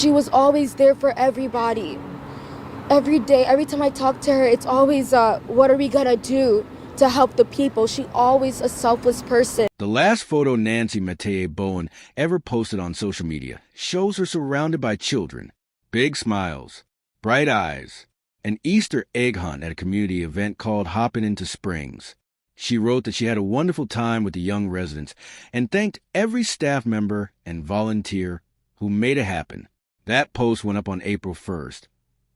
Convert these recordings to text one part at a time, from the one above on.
She was always there for everybody. Every day, every time I talk to her, it's always, what are we gonna do to help the people? She always a selfless person. The last photo Nancy Metayer Bowen ever posted on social media shows her surrounded by children, big smiles, bright eyes, an Easter egg hunt at a community event called Hoppin' into Springs. She wrote that she had a wonderful time with the young residents and thanked every staff member and volunteer who made it happen. That post went up on April 1st,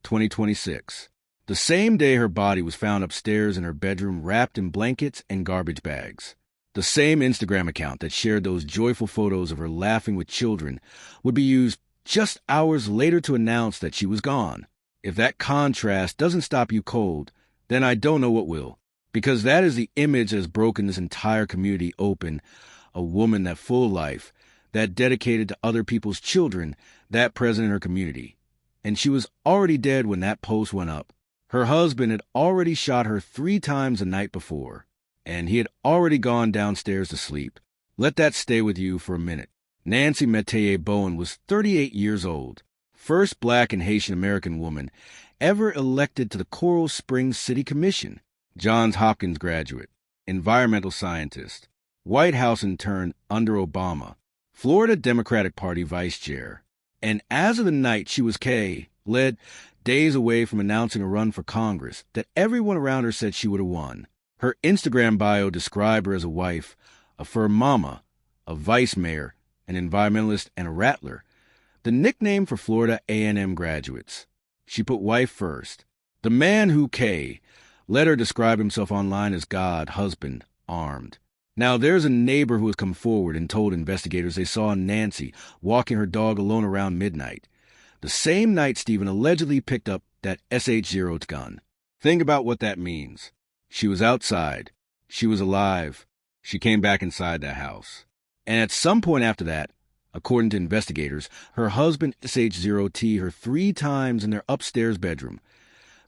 2026. The same day her body was found upstairs in her bedroom wrapped in blankets and garbage bags. The same Instagram account that shared those joyful photos of her laughing with children would be used just hours later to announce that she was gone. If that contrast doesn't stop you cold, then I don't know what will. Because that is the image that has broken this entire community open. A woman that full of life, that dedicated to other people's children, that present in her community. And she was already dead when that post went up. Her husband had already shot her 3 times the night before, and he had already gone downstairs to sleep. Let that stay with you for a minute. Nancy Metayer Bowen was 38 years old, first Black and Haitian American woman ever elected to the Coral Springs City Commission, Johns Hopkins graduate, environmental scientist, White House intern under Obama, Florida Democratic Party vice chair. And as of the night she was led days away from announcing a run for Congress that everyone around her said she would have won. Her Instagram bio described her as a wife, a fur mama, a vice mayor, an environmentalist, and a rattler, the nickname for Florida A&M graduates. She put wife first. The man who let her describe himself online as God, husband, armed. Now, there's a neighbor who has come forward and told investigators they saw Nancy walking her dog alone around midnight, the same night Stephen allegedly picked up that SH-0 gun. Think about what that means. She was outside. She was alive. She came back inside that house. And at some point after that, according to investigators, her husband SH-0T her 3 times in their upstairs bedroom,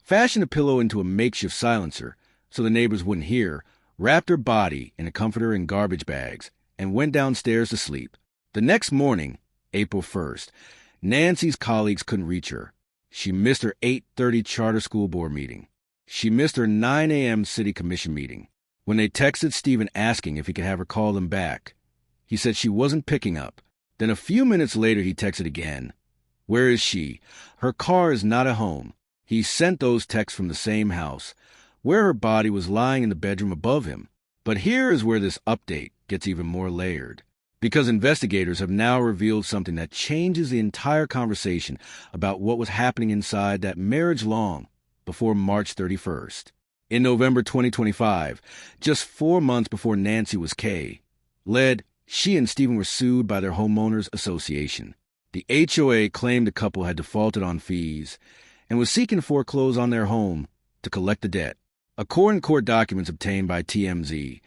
fashioned a pillow into a makeshift silencer so the neighbors wouldn't hear, wrapped her body in a comforter and garbage bags, and went downstairs to sleep. The next morning, April 1st, Nancy's colleagues couldn't reach her. She missed her 8:30 charter school board meeting. She missed her 9 a.m. city commission meeting. When they texted Stephen asking if he could have her call them back, he said she wasn't picking up. Then a few minutes later he texted again. Where is she? Her car is not at home. He sent those texts from the same house, where her body was lying in the bedroom above him. But here is where this update gets even more layered, because investigators have now revealed something that changes the entire conversation about what was happening inside that marriage long before March 31st. In November 2025, just 4 months before Nancy was she and Stephen were sued by their homeowners association. The HOA claimed the couple had defaulted on fees and was seeking to foreclose on their home to collect the debt. According to court documents obtained by TMZ,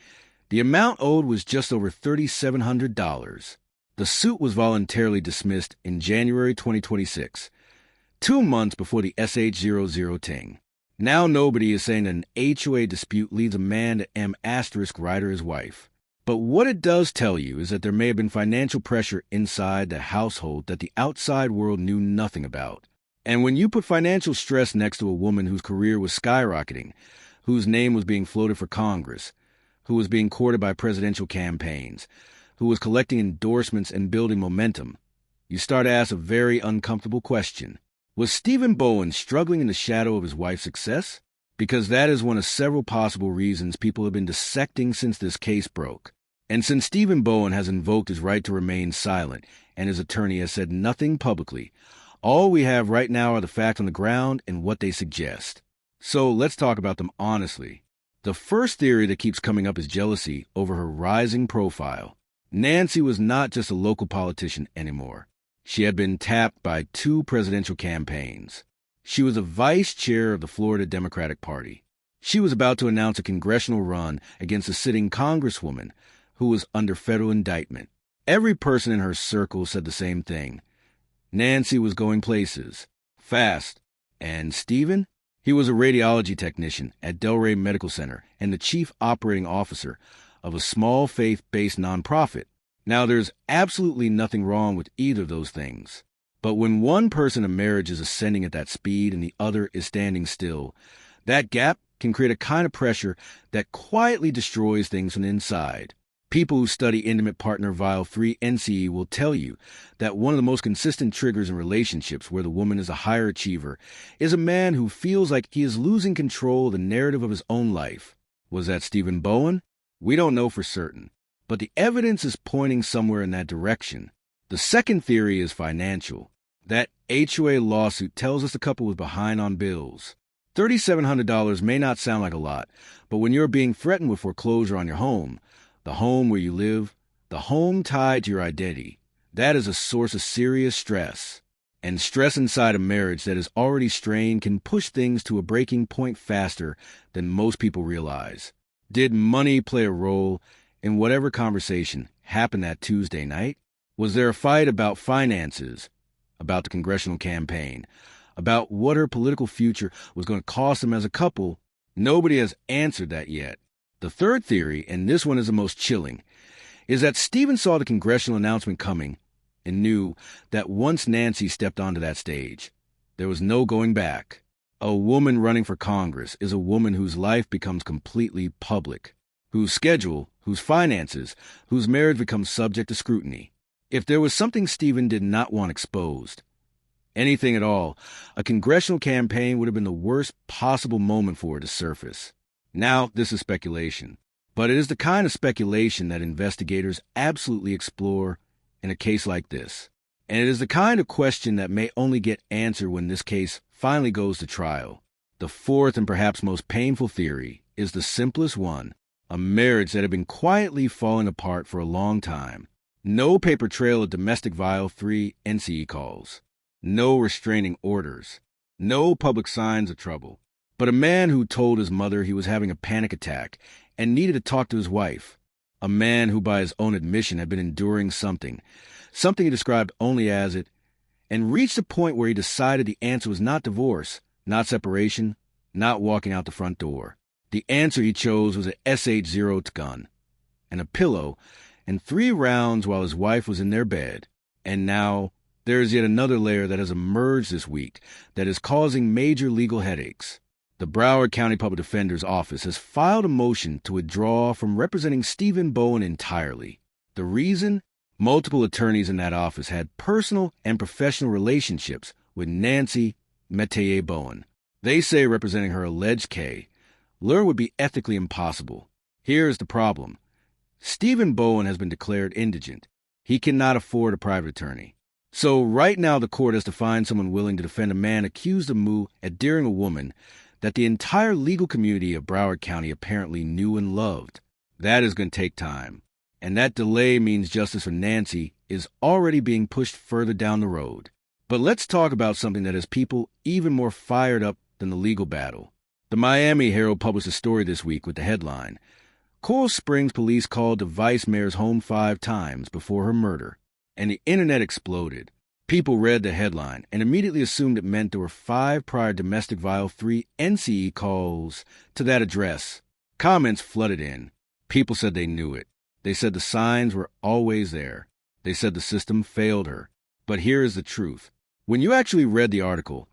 the amount owed was just over $3,700. The suit was voluntarily dismissed in January 2026, 2 months before the SH-00 ting. Now nobody is saying that an HOA dispute leads a man to M***rider his wife. But what it does tell you is that there may have been financial pressure inside the household that the outside world knew nothing about. And when you put financial stress next to a woman whose career was skyrocketing, whose name was being floated for Congress, who was being courted by presidential campaigns, who was collecting endorsements and building momentum, you start to ask a very uncomfortable question. Was Stephen Bowen struggling in the shadow of his wife's success? Because that is one of several possible reasons people have been dissecting since this case broke. And since Stephen Bowen has invoked his right to remain silent and his attorney has said nothing publicly, all we have right now are the facts on the ground and what they suggest. So let's talk about them honestly. The first theory that keeps coming up is jealousy over her rising profile. Nancy was not just a local politician anymore. She had been tapped by 2 presidential campaigns. She was a vice chair of the Florida Democratic Party. She was about to announce a congressional run against a sitting congresswoman who was under federal indictment. Every person in her circle said the same thing. Nancy was going places, fast. And Stephen? He was a radiology technician at Delray Medical Center and the chief operating officer of a small faith-based nonprofit. Now, there's absolutely nothing wrong with either of those things. But when one person in marriage is ascending at that speed and the other is standing still, that gap can create a kind of pressure that quietly destroys things from the inside. People who study intimate partner Vial 3 NCE will tell you that one of the most consistent triggers in relationships where the woman is a higher achiever is a man who feels like he is losing control of the narrative of his own life. Was that Stephen Bowen? We don't know for certain, but the evidence is pointing somewhere in that direction. The second theory is financial. That HOA lawsuit tells us the couple was behind on bills. $3,700 may not sound like a lot, but when you're being threatened with foreclosure on your home, the home where you live, the home tied to your identity, that is a source of serious stress. And stress inside a marriage that is already strained can push things to a breaking point faster than most people realize. Did money play a role in whatever conversation happened that Tuesday night? Was there a fight about finances, about the congressional campaign, about what her political future was going to cost them as a couple? Nobody has answered that yet. The third theory, and this one is the most chilling, is that Stephen saw the congressional announcement coming and knew that once Nancy stepped onto that stage, there was no going back. A woman running for Congress is a woman whose life becomes completely public, whose schedule, whose finances, whose marriage becomes subject to scrutiny. If there was something Stephen did not want exposed, anything at all, a congressional campaign would have been the worst possible moment for it to surface. Now, this is speculation, but it is the kind of speculation that investigators absolutely explore in a case like this. And it is the kind of question that may only get answered when this case finally goes to trial. The fourth and perhaps most painful theory is the simplest one, a marriage that had been quietly falling apart for a long time. No paper trail of domestic Vial 3 NCE calls. No restraining orders. No public signs of trouble. But a man who told his mother he was having a panic attack and needed to talk to his wife. A man who, by his own admission, had been enduring something he described only as it, and reached a point where he decided the answer was not divorce, not separation, not walking out the front door. The answer he chose was an SH-0 gun, and a pillow, and 3 rounds while his wife was in their bed. And now, there is yet another layer that has emerged this week that is causing major legal headaches. The Broward County Public Defender's Office has filed a motion to withdraw from representing Stephen Bowen entirely. The reason? Multiple attorneys in that office had personal and professional relationships with Nancy Metayer Bowen. They say representing her alleged K, lure would be ethically impossible. Here is the problem. Stephen Bowen has been declared indigent. He cannot afford a private attorney. So right now the court has to find someone willing to defend a man accused of adhering a woman that the entire legal community of Broward County apparently knew and loved. That is going to take time. And that delay means justice for Nancy is already being pushed further down the road. But let's talk about something that has people even more fired up than the legal battle. The Miami Herald published a story this week with the headline, Coral Springs police called the vice mayor's home 5 times before her murder. And the internet exploded. People read the headline and immediately assumed it meant there were 5 prior domestic Vial 3 NCE calls to that address. Comments flooded in. People said they knew it. They said the signs were always there. They said the system failed her. But here is the truth. When you actually read the article,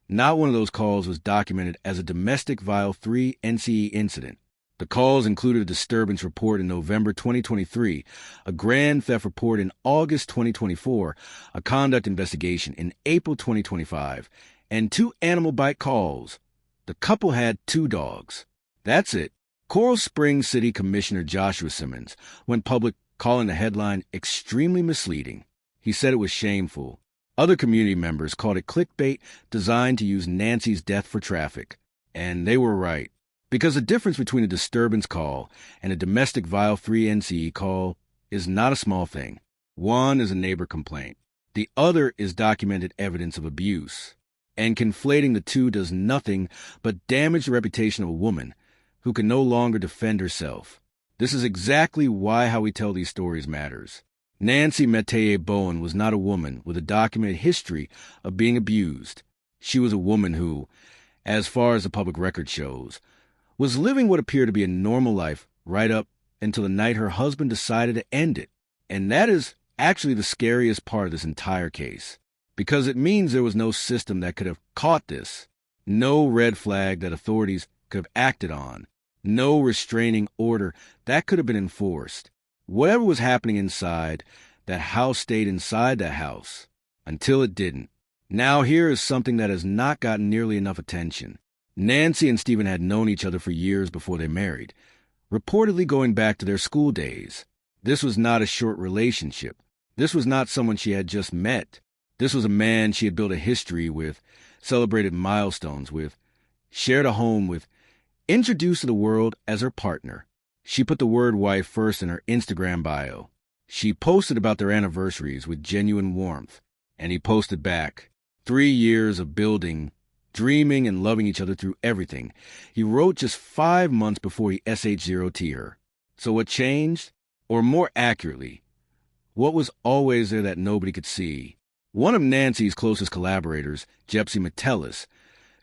not one of those calls was documented as a domestic Vial 3 NCE incident. The calls included a disturbance report in November 2023, a grand theft report in August 2024, a conduct investigation in April 2025, and 2 animal bite calls. The couple had 2 dogs. That's it. Coral Springs City Commissioner Joshua Simmons went public calling the headline extremely misleading. He said it was shameful. Other community members called it clickbait designed to use Nancy's death for traffic. And they were right. Because the difference between a disturbance call and a domestic Vial 3 NCE call is not a small thing. One is a neighbor complaint. The other is documented evidence of abuse. And conflating the two does nothing but damage the reputation of a woman who can no longer defend herself. This is exactly why how we tell these stories matters. Nancy Metayer Bowen was not a woman with a documented history of being abused. She was a woman who, as far as the public record shows, was living what appeared to be a normal life right up until the night her husband decided to end it. And that is actually the scariest part of this entire case. because it means there was no system that could have caught this, no red flag that authorities could have acted on, no restraining order that could have been enforced. Whatever was happening inside, that house stayed inside that house until it didn't. Now here is something that has not gotten nearly enough attention. Nancy and Stephen had known each other for years before they married, reportedly going back to their school days. This was not a short relationship. This was not someone she had just met. This was a man she had built a history with, celebrated milestones with, shared a home with, introduced to the world as her partner. She put the word wife first in her Instagram bio. She posted about their anniversaries with genuine warmth, and he posted back. 3 years of building, dreaming, and loving each other through everything. He wrote just 5 months before he SH0T'd her. So what changed? Or more accurately, what was always there that nobody could see? One of Nancy's closest collaborators, Gypsy Metellus,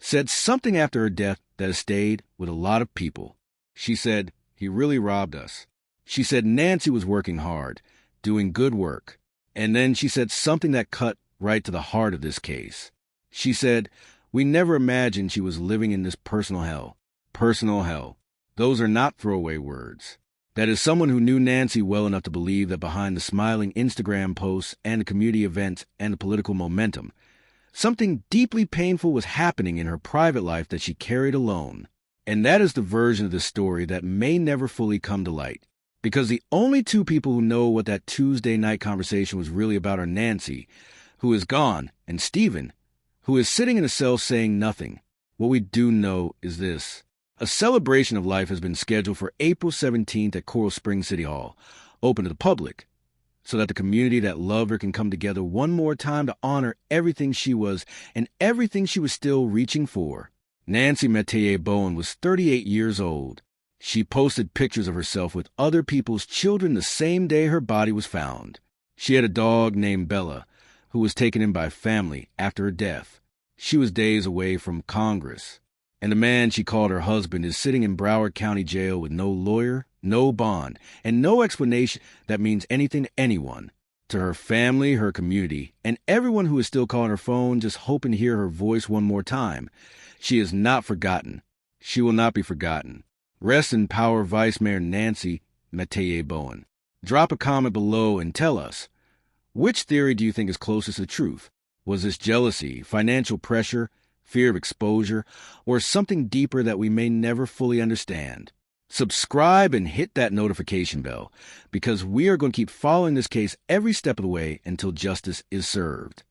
said something after her death that has stayed with a lot of people. She said, "He really robbed us." She said Nancy was working hard, doing good work. And then she said something that cut right to the heart of this case. She said, "We never imagined she was living in this personal hell." Personal hell. Those are not throwaway words. That is someone who knew Nancy well enough to believe that behind the smiling Instagram posts and the community events and the political momentum, something deeply painful was happening in her private life that she carried alone. And that is the version of the story that may never fully come to light. Because the only two people who know what that Tuesday night conversation was really about are Nancy, who is gone, and Stephen, who is sitting in a cell saying nothing. What we do know is this. A celebration of life has been scheduled for April 17th at Coral Springs City Hall, open to the public, so that the community that loved her can come together one more time to honor everything she was and everything she was still reaching for. Nancy Metayer Bowen was 38 years old. She posted pictures of herself with other people's children the same day her body was found. She had a dog named Bella, who was taken in by family after her death. She was days away from Congress. And the man she called her husband is sitting in Broward County Jail with no lawyer, no bond, and no explanation that means anything to anyone. To her family, her community, and everyone who is still calling her phone just hoping to hear her voice one more time, she is not forgotten. She will not be forgotten. Rest in power, Vice Mayor Nancy Metayer Bowen. Drop a comment below and tell us, which theory do you think is closest to truth? Was this jealousy, financial pressure, fear of exposure, or something deeper that we may never fully understand? Subscribe and hit that notification bell, because we are going to keep following this case every step of the way until justice is served.